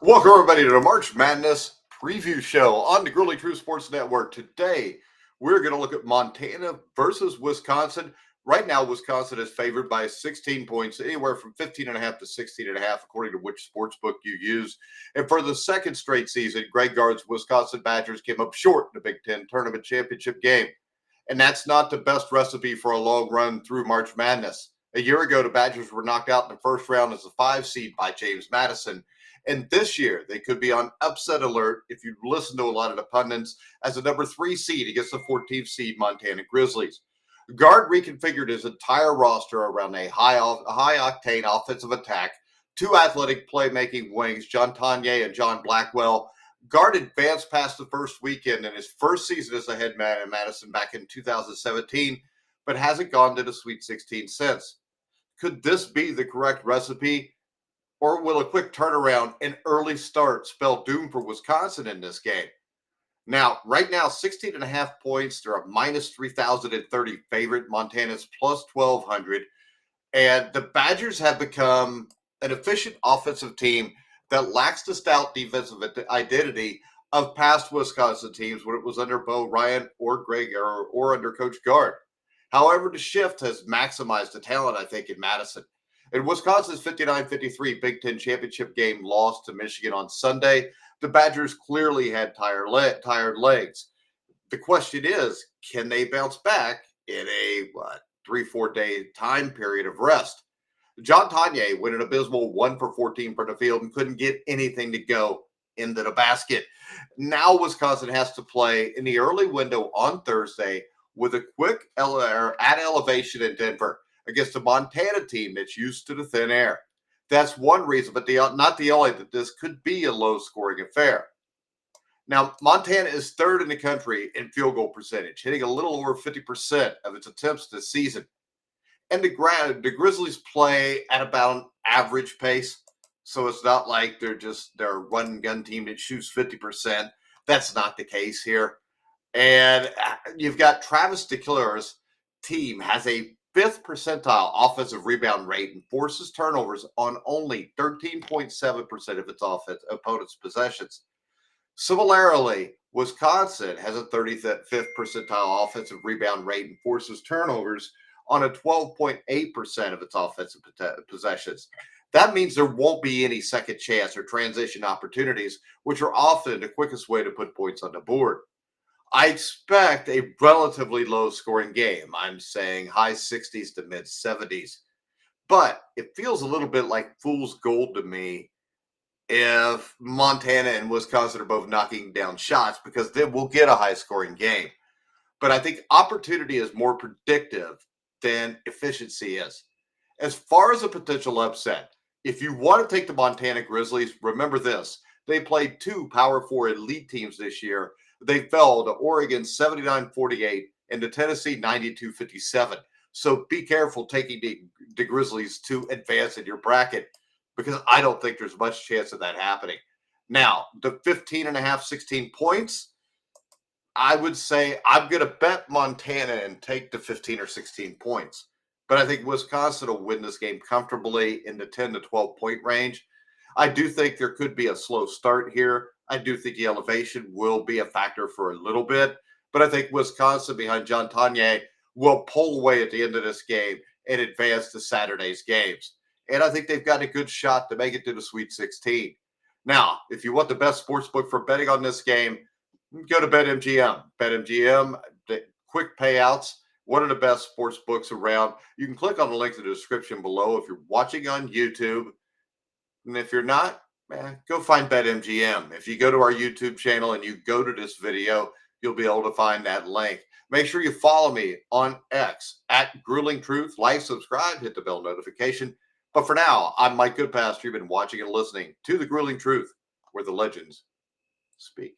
Welcome, everybody, to the March Madness preview show on the Grueling True Sports Network. Today, we're going to look at Montana versus Wisconsin. Right now, Wisconsin is favored by 16 points, anywhere from 15.5 to 16.5, according to which sports book you use. And for the second straight season, Greg Gard's Wisconsin Badgers came up short in the Big Ten Tournament Championship game. And that's not the best recipe for a long run through March Madness. A year ago, the Badgers were knocked out in the first round as a 5 seed by James Madison. And this year, they could be on upset alert if you listen to a lot of the pundits as a number 3 seed against the 14th seed Montana Grizzlies. Gard reconfigured his entire roster around a high-octane offensive attack, 2 athletic playmaking wings, John Tanya and John Blackwell. Gard advanced past the first weekend in his first season as a head man in Madison back in 2017, but hasn't gone to the Sweet 16 since. Could this be the correct recipe? Or will a quick turnaround and early start spell doom for Wisconsin in this game? Now, right now, 16.5 points. They're a minus 3,030 favorite. Montana's plus 1,200. And the Badgers have become an efficient offensive team that lacks the stout defensive identity of past Wisconsin teams when it was under Bo Ryan or Greg or under Coach Gard. However, the shift has maximized the talent, I think, in Madison. In Wisconsin's 59-53 Big Ten championship game loss to Michigan on Sunday, the Badgers clearly had tired legs. The question is, can they bounce back in a 3-4 day time period of rest? John Tanya went an abysmal 1 for 14 from the field and couldn't get anything to go into the basket. Now Wisconsin has to play in the early window on Thursday with a quick at elevation in Denver against a Montana team that's used to the thin air. That's one reason, but not the only, that this could be a low-scoring affair. Now, Montana is third in the country in field goal percentage, hitting a little over 50% of its attempts this season. And the Grizzlies play at about an average pace, so it's not like they're a run-and-gun team that shoots 50%. That's not the case here. And you've got Travis DeClare's team has a 5th percentile offensive rebound rate and forces turnovers on only 13.7% of its opponent's possessions. Similarly, Wisconsin has a 35th percentile offensive rebound rate and forces turnovers on a 12.8% of its offensive possessions. That means there won't be any second chance or transition opportunities, which are often the quickest way to put points on the board. I expect a relatively low-scoring game. I'm saying high 60s to mid 70s. But it feels a little bit like fool's gold to me if Montana and Wisconsin are both knocking down shots, because then we'll get a high-scoring game. But I think opportunity is more predictive than efficiency is. As far as a potential upset, if you want to take the Montana Grizzlies, remember this. They played 2 Power 4 elite teams this year. They fell to Oregon 79-48 and to Tennessee 92-57. So be careful taking the Grizzlies to advance in your bracket, because I don't think there's much chance of that happening. Now, the 15.5, 16 points, I would say I'm going to bet Montana and take the 15 or 16 points. But I think Wisconsin will win this game comfortably in the 10 to 12 point range. I do think there could be a slow start here. I do think the elevation will be a factor for a little bit, but I think Wisconsin behind John Tanya will pull away at the end of this game and advance to Saturday's games. And I think they've got a good shot to make it to the Sweet 16. Now, if you want the best sports book for betting on this game, go to BetMGM. BetMGM, the quick payouts, one of the best sports books around. You can click on the link in the description below if you're watching on YouTube. And if you're not, go find BetMGM. If you go to our YouTube channel and you go to this video, you'll be able to find that link. Make sure you follow me on X at Grueling Truth. Like, subscribe, hit the bell notification. But for now, I'm Mike Goodpaster. You've been watching and listening to The Grueling Truth, where the legends speak.